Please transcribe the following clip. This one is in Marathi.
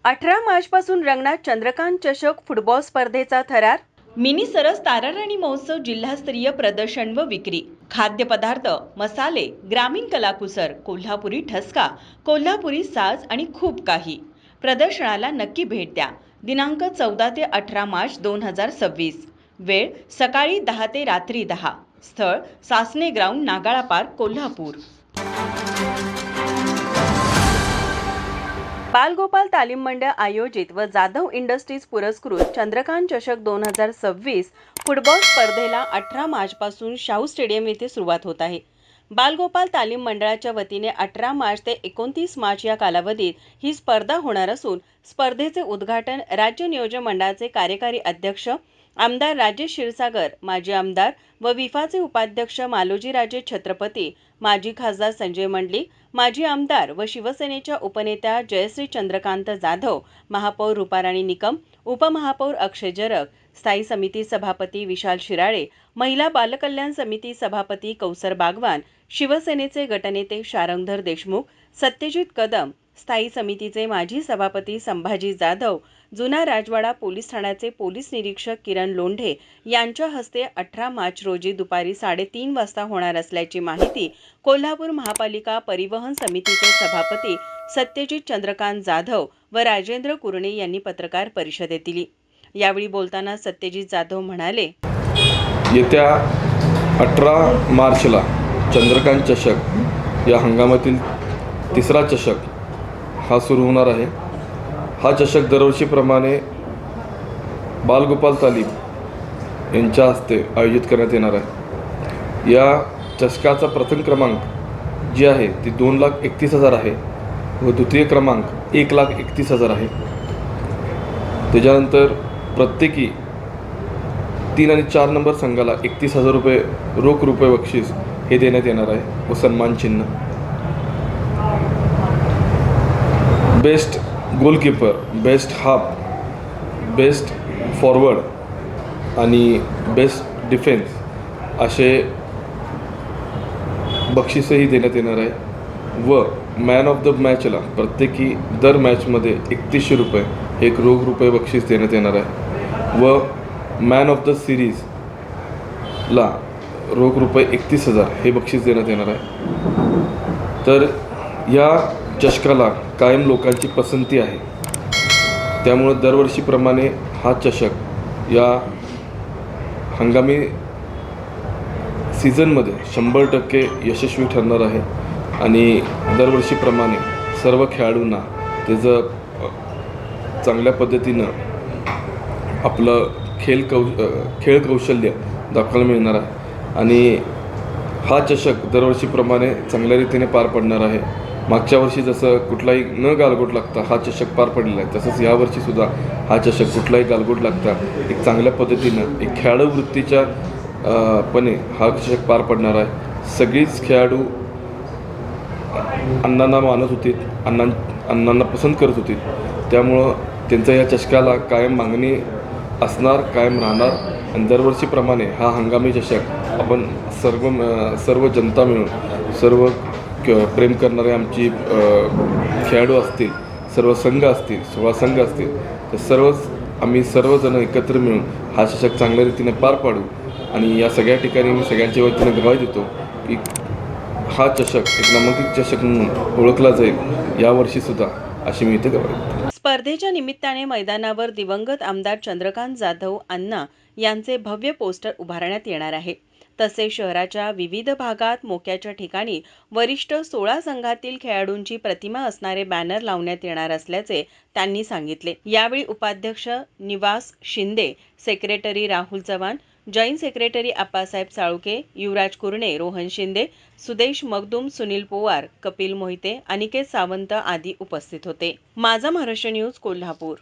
18 मार्चपासून रंगणार चंद्रकांत चषक फुटबॉल स्पर्धेचा थरार. मिनी सरस ताराराणी महोत्सव जिल्हास्तरीय प्रदर्शन व विक्री. खाद्यपदार्थ, मसाले, ग्रामीण कलाकुसर, कोल्हापुरी ठसका, कोल्हापुरी साज आणि खूप काही. प्रदर्शनाला नक्की भेट द्या. दिनांक 14 ते 18 मार्च 2026. वेळ सकाळी 10 ते रात्री 10. स्थळ सासने ग्राउंड, नागाळा पार्क, कोल्हापूर. बालगोपाल तालीम मंडळ आयोजित व जाधव इंडस्ट्रीज पुरस्कृत चंद्रकांत चषक 2026 फुटबॉल स्पर्धेला 18 मार्चपासून शाहू स्टेडियम येथे सुरुवात होत आहे. बालगोपाल तालीम मंडळाच्या वतीने 18 मार्च ते 29 मार्च या कालावधीत ही स्पर्धा होणार असून स्पर्धेचे उद्घाटन राज्य नियोजन मंडळाचे कार्यकारी अध्यक्ष आमदार राजेश क्षीरसागर, माजी आमदार व विफाचे उपाध्यक्ष मालोजीराजे छत्रपती, माजी खासदार संजय मंडलिक, माजी आमदार व शिवसेनेच्या उपनेत्या जयश्री चंद्रकांत जाधव, महापौर रूपाराणी निकम, उपमहापौर अक्षय जरग, स्थायी समिती सभापती विशाल शिराळे, महिला बालकल्याण समिती सभापती कौसर बागवान, शिवसेनेचे गटनेते शारंगधर देशमुख, सत्यजित कदम, स्थायी समितीचे माजी सभापती संभाजी जाधव, जुना राजवाडा पोलीस ठाण्याचे पोलीस निरीक्षक किरण लोंढे यांच्या हस्ते 18 मार्च रोजी दुपारी 3:30 वाजता होणार असल्याची माहिती कोल्हापूर महापालिका परिवहन समितीचे सभापती सत्यजित चंद्रकांत जाधव व राजेंद्र कुरणे यांनी पत्रकार परिषदेत दिली. यावेळी बोलताना सत्यजित जाधव म्हणाले, येत्या 18 मार्चला चंद्रकांत चषक या हंगामातील तिसरा चषक हा सुरू होणार आहे. हा चषक दरवर्षीप्रमाणे बालगोपाल तालीम यांच्या हस्ते आयोजित करण्यात येणार आहे. या चषकाचा प्रथम क्रमांक जी आहे ती 2,31,000 आहे व द्वितीय क्रमांक 1,31,000 आहे. त्याच्यानंतर प्रत्येकी 3 आणि 4 नंबर संघाला 31,000 रुपये रोख रुपये बक्षीस हे देण्यात येणार आहे व सन्मान चिन्ह. Best goalkeeper, best half, best forward आणि बेस्ट डिफेन्स असे बक्षीसही देण्यात येणार आहे व मॅन ऑफ द मॅचला प्रत्येकी दर मॅचमध्ये 3100 रुपये एक रोख रुपये बक्षीस देण्यात येणार आहे व मॅन ऑफ द सिरीजला रोख रुपये 31,000 हे बक्षीस देण्यात येणार आहे. तर या चषकाला कायम लोकांची पसंती आहे. त्यामुळं दरवर्षीप्रमाणे हा चषक या हंगामी सीझनमध्ये 100% यशस्वी ठरणार आहे आणि दरवर्षीप्रमाणे सर्व खेळाडूंना त्याचं चांगल्या पद्धतीनं आपलं खेळ कौशल्य दाखवायला मिळणार आहे आणि हा चषक दरवर्षीप्रमाणे चांगल्या रीतीने पार पडणार आहे. मागच्या वर्षी जसं कुठलाही न गालबोट लागता हा चषक पार पडलेला आहे, तसंच यावर्षीसुद्धा हा चषक कुठलाही गालबोट लागता एक चांगल्या पद्धतीनं एक खेळाडू वृत्तीच्या पणे हा चषक पार पडणार आहे. सगळीच खेळाडू अण्णांना मानत होती, अण्णांना पसंत करत होती. त्यामुळं त्यांचं या चषकाला कायम मागणी असणार, कायम राहणार आणि दरवर्षीप्रमाणे हा हंगामी चषक आपण सर्व जनता मिळून सर्व प्रेम करणारे आमची खेळाडू असतील, सर्व संघ असतील, 16 संघ असतील, तर आम्ही सर्वजण एकत्र मिळून हा चषक चांगल्या रीतीने पार पाडू आणि या सगळ्या ठिकाणी मी सगळ्यांच्या वतीने ग्वाही देतो की हा चषक एक नामांकित चषक म्हणून ओळखला जाईल यावर्षीसुद्धा, अशी मी इथे ग्वाही देतो. स्पर्धेच्या निमित्ताने मैदानावर दिवंगत आमदार चंद्रकांत जाधव अण्णा यांचे भव्य पोस्टर उभारण्यात येणार आहे. तसेच शहराच्या विविध भागात मोक्याच्या ठिकाणी वरिष्ठ 16 संघातील खेळाडूंची प्रतिमा असणारे बॅनर लावण्यात येणार असल्याचे त्यांनी सांगितले. यावेळी उपाध्यक्ष Nivas Shinde, secretary Rahul Chavan, joint secretary Appasaheb Saluke, Yuvraj Kurane, Rohan Shinde, Sudesh Magdum, Sunil Powar, Kapil Mohite, Aniket Sawant आदी उपस्थित होते. माझा महाराष्ट्र न्यूज, कोल्हापूर.